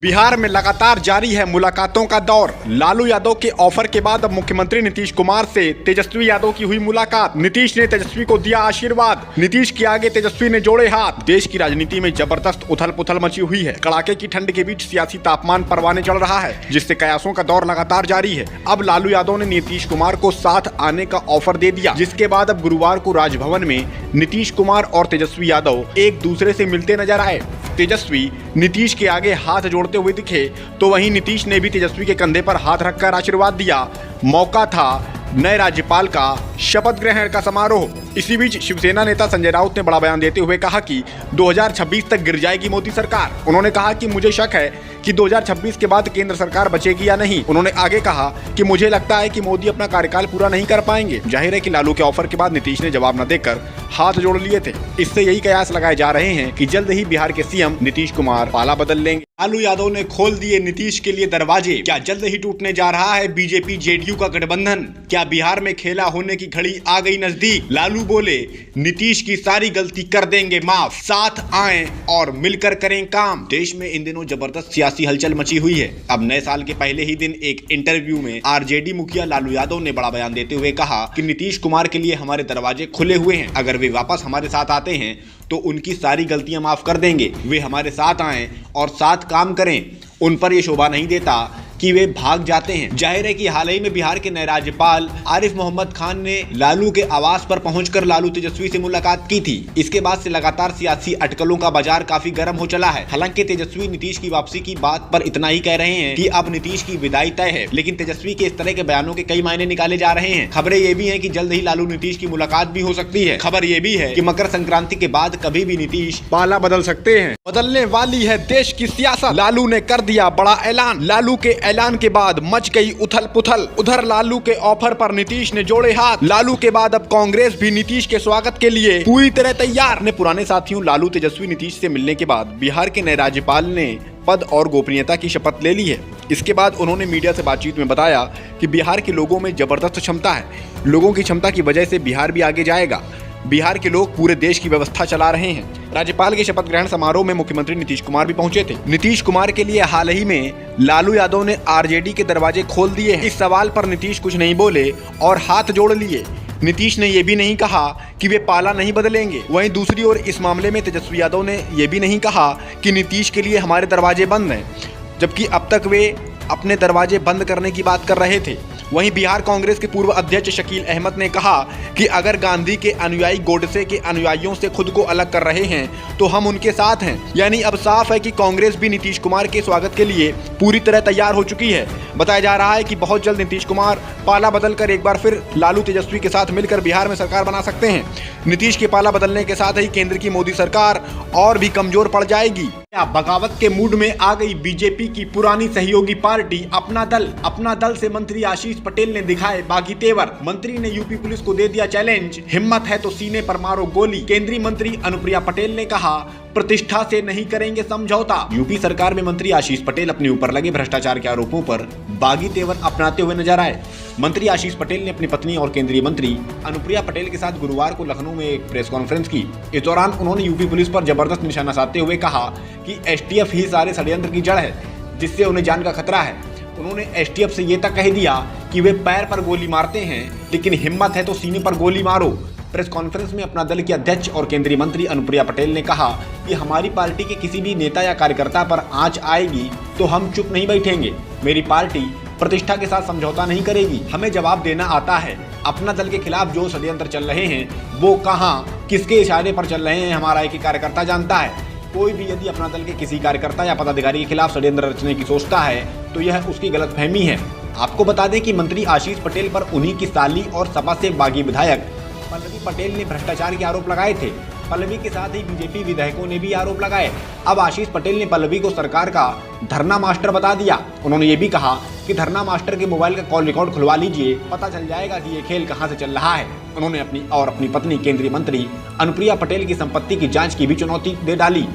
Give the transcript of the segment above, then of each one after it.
बिहार में लगातार जारी है मुलाकातों का दौर। लालू यादव के ऑफर के बाद अब मुख्यमंत्री नीतीश कुमार से तेजस्वी यादव की हुई मुलाकात। नीतीश ने तेजस्वी को दिया आशीर्वाद। नीतीश के आगे तेजस्वी ने जोड़े हाथ। देश की राजनीति में जबरदस्त उथल पुथल मची हुई है। कड़ाके की ठंड के बीच सियासी तापमान परवाने चढ़ रहा है, जिससे कयासों का दौर लगातार जारी है। अब लालू यादव ने नीतीश कुमार को साथ आने का ऑफर दे दिया, जिसके बाद अब गुरुवार को राजभवन में नीतीश कुमार और तेजस्वी यादव एक दूसरे से मिलते नजर आए। तेजस्वी नीतीश के आगे हाथ जोड़ते हुए दिखे, तो वहीं नीतीश ने भी तेजस्वी के कंधे पर हाथ रखकर आशीर्वाद दिया। मौका था नए राज्यपाल का शपथ ग्रहण का समारोह। इसी बीच शिवसेना नेता संजय राउत ने बड़ा बयान देते हुए कहा कि 2026 तक गिर जाएगी मोदी सरकार। उन्होंने कहा कि मुझे शक है कि 2026 के बाद केंद्र सरकार बचेगी या नहीं। उन्होंने आगे कहा कि मुझे लगता है कि मोदी अपना कार्यकाल पूरा नहीं कर पाएंगे। जाहिर है कि लालू के ऑफर के बाद नीतीश ने जवाब न देकर हाथ जोड़ लिए थे। इससे यही कयास लगाए जा रहे हैं कि जल्द ही बिहार के सीएम नीतीश कुमार पाला बदल लेंगे। लालू यादव ने खोल दिए नीतीश के लिए दरवाजे। क्या जल्द ही टूटने जा रहा है बीजेपी जेडीयू का गठबंधन? क्या बिहार में खेला होने की घड़ी आ गई नजदीक? लालू बोले, नीतीश की सारी गलती कर देंगे माफ, साथ आएं और मिलकर करें काम। देश में इन दिनों जबरदस्त सियासी हलचल मची हुई है। अब नए साल के पहले ही दिन एक इंटरव्यू में आरजेडी मुखिया लालू यादव ने बड़ा बयान देते हुए कहा कि नीतीश कुमार के लिए हमारे दरवाजे खुले हुए हैं। अगर वे वापस हमारे साथ आते हैं तो उनकी सारी गलतियां माफ कर देंगे। वे हमारे साथ आएं और साथ काम करें। उन पर यह शोभा नहीं देता कि वे भाग जाते हैं। जाहिर है कि हाल ही में बिहार के नए राज्यपाल आरिफ मोहम्मद खान ने लालू के आवास पर पहुंचकर लालू तेजस्वी से मुलाकात की थी। इसके बाद से लगातार सियासी अटकलों का बाजार काफी गर्म हो चला है। हालांकि तेजस्वी नीतीश की वापसी की बात पर इतना ही कह रहे हैं कि अब नीतीश की विदाई तय है, लेकिन तेजस्वी के इस तरह के बयानों के कई मायने निकाले जा रहे हैं। खबरें ये भी है कि जल्द ही लालू नीतीश की मुलाकात भी हो सकती है। खबर ये भी है कि मकर संक्रांति के बाद कभी भी नीतीश पाला बदल सकते हैं। बदलने वाली है देश की सियासत। लालू ने कर दिया बड़ा ऐलान। लालू के ऐलान के बाद मच गई उथल पुथल। उधर लालू के ऑफर पर नीतीश ने जोड़े हाथ। लालू के बाद अब कांग्रेस भी नीतीश के स्वागत के लिए पूरी तरह तैयार। अपने पुराने साथियों लालू तेजस्वी नीतीश से मिलने के बाद बिहार के नए राज्यपाल ने पद और गोपनीयता की शपथ ले ली है। इसके बाद उन्होंने मीडिया से बातचीत में बताया कि बिहार के लोगों में जबरदस्त क्षमता है। लोगों की क्षमता की वजह से बिहार भी आगे जाएगा। बिहार के लोग पूरे देश की व्यवस्था चला रहे हैं। राज्यपाल के शपथ ग्रहण समारोह में मुख्यमंत्री नीतीश कुमार भी पहुंचे थे। नीतीश कुमार के लिए हाल ही में लालू यादव ने आरजेडी के दरवाजे खोल दिए हैं। इस सवाल पर नीतीश कुछ नहीं बोले और हाथ जोड़ लिए। नीतीश ने यह भी नहीं कहा कि वे पाला नहीं बदलेंगे। वहीं दूसरी ओर इस मामले में तेजस्वी यादव ने यह भी नहीं कहा कि नीतीश के लिए हमारे दरवाजे बंद हैं, जबकि अब तक वे अपने दरवाजे बंद करने की बात कर रहे थे। वहीं बिहार कांग्रेस के पूर्व अध्यक्ष शकील अहमद ने कहा कि अगर गांधी के अनुयायी गोडसे के अनुयायियों से खुद को अलग कर रहे हैं तो हम उनके साथ हैं। यानी अब साफ है कि कांग्रेस भी नीतीश कुमार के स्वागत के लिए पूरी तरह तैयार हो चुकी है। बताया जा रहा है कि बहुत जल्द नीतीश कुमार पाला बदलकर एक बार फिर लालू तेजस्वी के साथ मिलकर बिहार में सरकार बना सकते हैं। नीतीश के पाला बदलने के साथ ही केंद्र की मोदी सरकार और भी कमजोर पड़ जाएगी। बगावत के मूड में आ गई बीजेपी की पुरानी सहयोगी पार्टी अपना दल। अपना दल से मंत्री आशीष पटेल ने दिखाए बागी तेवर। मंत्री ने यूपी पुलिस को दे दिया चैलेंज, हिम्मत है तो सीने पर मारो गोली। केंद्रीय मंत्री अनुप्रिया पटेल ने कहा, प्रतिष्ठा से नहीं करेंगे समझौता। यूपी सरकार में मंत्री आशीष पटेल अपने ऊपर लगे भ्रष्टाचार के आरोपों पर बागी तेवर अपनाते हुए नजर आए। मंत्री आशीष पटेल ने अपनी पत्नी और केंद्रीय मंत्री अनुप्रिया पटेल के साथ गुरुवार को लखनऊ में एक प्रेस कॉन्फ्रेंस की। इस दौरान उन्होंने यूपी पुलिस पर जबरदस्त निशाना साधते हुए कहा कि एसटीएफ ही सारे षड्यंत्र की जड़ है, जिससे उन्हें जान का खतरा है। उन्होंने एसटीएफ से ये तक कह दिया कि वे पैर पर गोली मारते हैं, लेकिन हिम्मत है तो सीने पर गोली मारो। प्रेस कॉन्फ्रेंस में अपना दल की अध्यक्ष और केंद्रीय मंत्री अनुप्रिया पटेल ने कहा कि हमारी पार्टी के किसी भी नेता या कार्यकर्ता पर आंच आएगी तो हम चुप नहीं बैठेंगे। मेरी पार्टी प्रतिष्ठा के साथ समझौता नहीं करेगी। हमें जवाब देना आता है। अपना दल के खिलाफ जो षड्यंत्र चल रहे हैं वो कहां किसके इशारे पर चल रहे हैं, हमारा एक ही कार्यकर्ता जानता है। कोई भी यदि अपना दल के किसी कार्यकर्ता या पदाधिकारी के खिलाफ षड्यंत्र रचने की सोचता है तो यह उसकी गलतफहमी है। आपको बता दें कि मंत्री आशीष पटेल पर उन्हीं की साली और सपा से बागी विधायक पल्लवी पटेल ने भ्रष्टाचार के आरोप लगाए थे। पल्लवी के साथ ही बीजेपी विधायकों ने भी आरोप लगाए। अब आशीष पटेल ने पल्लवी को सरकार का धरना मास्टर बता दिया। उन्होंने ये भी कहा कि धरना मास्टर के मोबाइल का कॉल रिकॉर्ड खुलवा लीजिए, पता चल जाएगा कि ये खेल कहां से चल रहा है। उन्होंने अपनी पत्नी केंद्रीय मंत्री अनुप्रिया पटेल की संपत्ति की जांच की भी चुनौती दे डाली।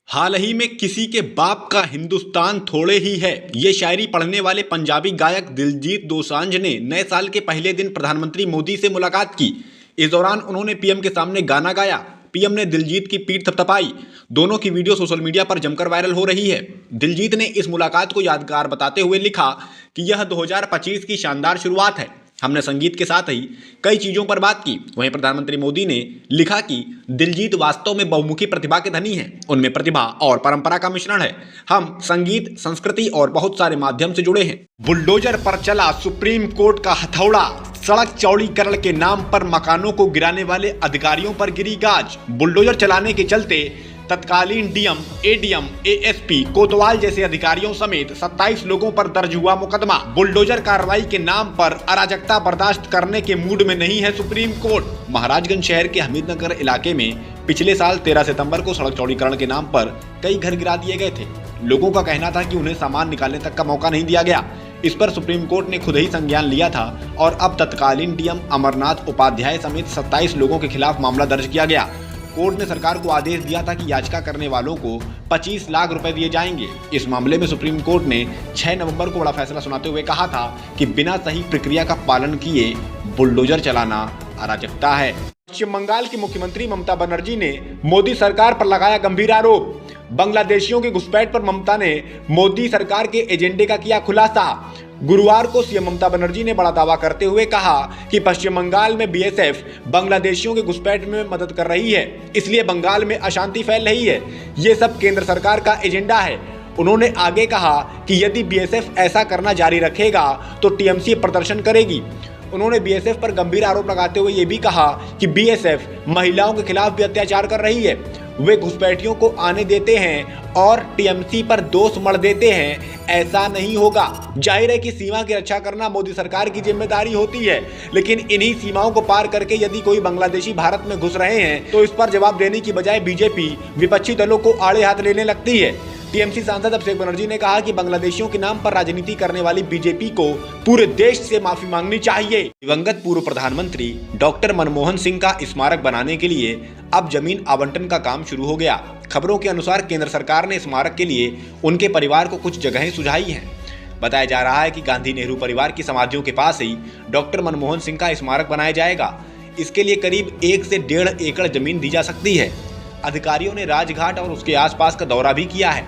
हाल ही में किसी के बाप का हिंदुस्तान थोड़े ही है, ये शायरी पढ़ने वाले पंजाबी गायक दिलजीत दोसांझ ने नए साल के पहले दिन प्रधानमंत्री मोदी से मुलाकात की। इस दौरान उन्होंने पीएम के सामने गाना गाया। पीएम ने दिलजीत की पीठ थपथपाई। दोनों की वीडियो सोशल मीडिया पर जमकर वायरल हो रही है। दिलजीत ने इस मुलाकात को यादगार बताते हुए लिखा कि यह 2025 की शानदार शुरुआत है। हमने संगीत के साथ ही कई चीजों पर बात की। वहीं प्रधानमंत्री मोदी ने लिखा कि दिलजीत वास्तव में बहुमुखी प्रतिभा के धनी हैं। उनमें प्रतिभा और परंपरा का मिश्रण है। हम संगीत, संस्कृति और बहुत सारे माध्यम से जुड़े हैं। बुलडोजर पर चला सुप्रीम कोर्ट का हथौड़ा। सड़क चौड़ीकरण के नाम पर मकानों को गिराने वाले अधिकारियों पर गिरी गाज। बुलडोजर चलाने के चलते तत्कालीन डीएम, एडीएम, एएसपी, कोतवाल जैसे अधिकारियों समेत 27 लोगों पर दर्ज हुआ मुकदमा। बुलडोजर कार्रवाई के नाम पर अराजकता बर्दाश्त करने के मूड में नहीं है सुप्रीम कोर्ट। महाराजगंज शहर के हमीदनगर इलाके में पिछले साल 13 सितंबर को सड़क चौड़ीकरण के नाम पर कई घर गिरा दिए गए थे। लोगों का कहना था कि उन्हें सामान निकालने तक का मौका नहीं दिया गया। इस पर सुप्रीम कोर्ट ने खुद ही संज्ञान लिया था और अब तत्कालीन डीएम अमरनाथ उपाध्याय समेत 27 लोगों के खिलाफ मामला दर्ज किया गया। कोर्ट ने सरकार को आदेश दिया था कि याचिका करने वालों को 25 लाख रुपए दिए जाएंगे। इस मामले में सुप्रीम कोर्ट ने 6 नवंबर को बड़ा फैसला सुनाते हुए कहा था कि बिना सही प्रक्रिया का पालन किए बुलडोजर चलाना अराजकता है। पश्चिम बंगाल की मुख्यमंत्री ममता बनर्जी ने मोदी सरकार पर लगाया गंभीर आरोप। बांग्लादेशियों की घुसपैठ पर ममता ने मोदी सरकार के एजेंडे का किया खुलासा। गुरुवार को सीएम ममता बनर्जी ने बड़ा दावा करते हुए कहा कि पश्चिम बंगाल में बीएसएफ बांग्लादेशियों की घुसपैठ में मदद कर रही है, इसलिए बंगाल में अशांति फैल रही है। ये सब केंद्र सरकार का एजेंडा है। उन्होंने आगे कहा कि यदि बीएसएफ ऐसा करना जारी रखेगा तो टीएमसी प्रदर्शन करेगी। उन्होंने बीएसएफ पर गंभीर आरोप लगाते हुए ये भी कहा कि बीएसएफ महिलाओं के खिलाफ भी अत्याचार कर रही है। वे घुसपैठियों को आने देते हैं और टीएमसी पर दोष मढ़ देते हैं। ऐसा नहीं होगा। जाहिर है कि सीमा की रक्षा करना मोदी सरकार की जिम्मेदारी होती है, लेकिन इन्हीं सीमाओं को पार करके यदि कोई बांग्लादेशी भारत में घुस रहे हैं तो इस पर जवाब देने की बजाय बीजेपी विपक्षी दलों को आड़े हाथ लेने लगती है। टीएमसी सांसद अभिषेक बनर्जी ने कहा कि बांग्लादेशियों के नाम पर राजनीति करने वाली बीजेपी को पूरे देश से माफी मांगनी चाहिए। दिवंगत पूर्व प्रधानमंत्री डॉक्टर मनमोहन सिंह का स्मारक बनाने के लिए अब जमीन आवंटन का काम शुरू हो गया। खबरों के अनुसार केंद्र सरकार ने स्मारक के लिए उनके परिवार को कुछ जगहें सुझाई हैं। बताया जा रहा है कि गांधी नेहरू परिवार की समाधियों के पास ही डॉक्टर मनमोहन सिंह का स्मारक बनाया जाएगा। इसके लिए करीब 1 से 1.5 एकड़ जमीन दी जा सकती है। अधिकारियों ने राजघाट और उसके आसपास का दौरा भी किया है।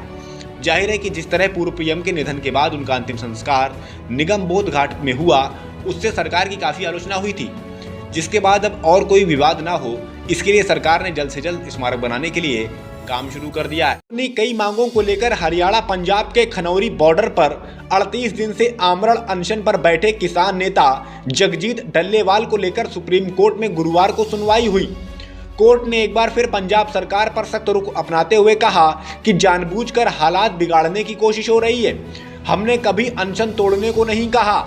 जाहिर है कि जिस तरह पूर्व पीएम के निधन के बाद उनका अंतिम संस्कार निगम बोध घाट में हुआ, उससे सरकार की काफी आलोचना हुई थी। जिसके बाद अब और कोई विवाद ना हो, इसके लिए सरकार ने जल्द से जल्द स्मारक बनाने के लिए काम शुरू कर दिया है। अपनी कई मांगों को लेकर हरियाणा पंजाब के खनौरी बॉर्डर पर 38 दिन से आमरण अनशन पर बैठे किसान नेता जगजीत डल्लेवाल को लेकर सुप्रीम कोर्ट में गुरुवार को सुनवाई हुई। कोर्ट ने एक बार फिर पंजाब सरकार पर सख्त रुख अपनाते हुए कहा कि जानबूझकर हालात बिगाड़ने की कोशिश हो रही है। हमने कभी अनशन तोड़ने को नहीं कहा।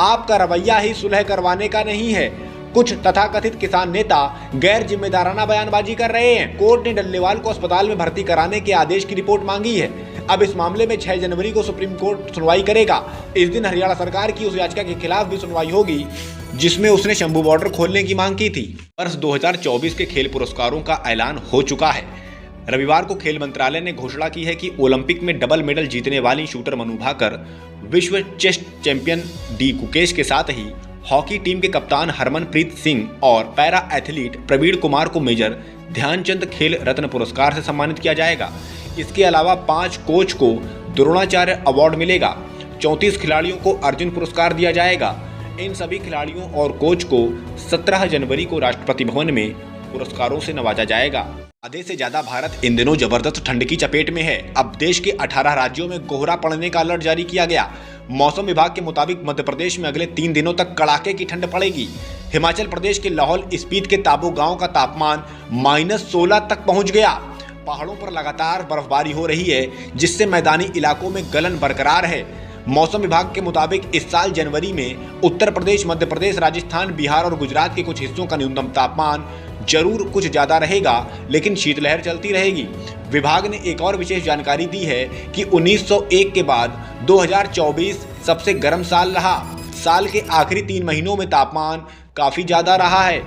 आपका रवैया ही सुलह करवाने का नहीं है। कुछ तथाकथित किसान नेता गैर जिम्मेदाराना बयानबाजी कर रहे हैं। कोर्ट ने डल्लेवाल को अस्पताल में भर्ती कराने के आदेश की रिपोर्ट मांगी है। अब इस मामले में 6 जनवरी को सुप्रीम कोर्ट सुनवाई करेगा। इस दिन हरियाणा सरकार की उस याचिका के खिलाफ भी सुनवाई होगी जिसमें उसने शंभू बॉर्डर खोलने की मांग की थी। वर्ष 2024 के खेल पुरस्कारों का ऐलान हो चुका है। रविवार को खेल मंत्रालय ने घोषणा की है कि ओलंपिक में डबल मेडल जीतने वाली शूटर मनु भाकर, विश्व चेस चैंपियन डी गुकेश के साथ ही हॉकी टीम के कप्तान हरमनप्रीत सिंह और पैरा एथलीट प्रवीण कुमार को मेजर ध्यानचंद खेल रत्न पुरस्कार से सम्मानित किया जाएगा। इसके अलावा 5 कोच को द्रोणाचार्य अवार्ड मिलेगा। 34 खिलाड़ियों को अर्जुन पुरस्कार दिया जाएगा। इन सभी खिलाड़ियों और कोच को 17 जनवरी को राष्ट्रपति भवन में पुरस्कारों से नवाजा जाएगा। आधे से ज्यादा भारत इन दिनों जबरदस्त ठंड की चपेट में है। अब देश के 18 राज्यों में कोहरा पड़ने का अलर्ट जारी किया गया। मौसम विभाग के मुताबिक मध्य प्रदेश में अगले 3 दिनों तक कड़ाके की ठंड पड़ेगी। हिमाचल प्रदेश के लाहौल स्पीति के ताबो गांव का तापमान -16 तक पहुंच गया। पहाड़ों पर लगातार बर्फबारी हो रही है, जिससे मैदानी इलाकों में गलन बरकरार है। मौसम विभाग के मुताबिक इस साल जनवरी में उत्तर प्रदेश, मध्य प्रदेश, राजस्थान, बिहार और गुजरात के कुछ हिस्सों का न्यूनतम तापमान जरूर कुछ ज्यादा रहेगा, लेकिन शीतलहर चलती रहेगी। विभाग ने एक और विशेष जानकारी दी है कि 1901 के बाद 2024 सबसे गर्म साल रहा। साल के आखिरी 3 महीनों में तापमान काफी ज्यादा रहा है।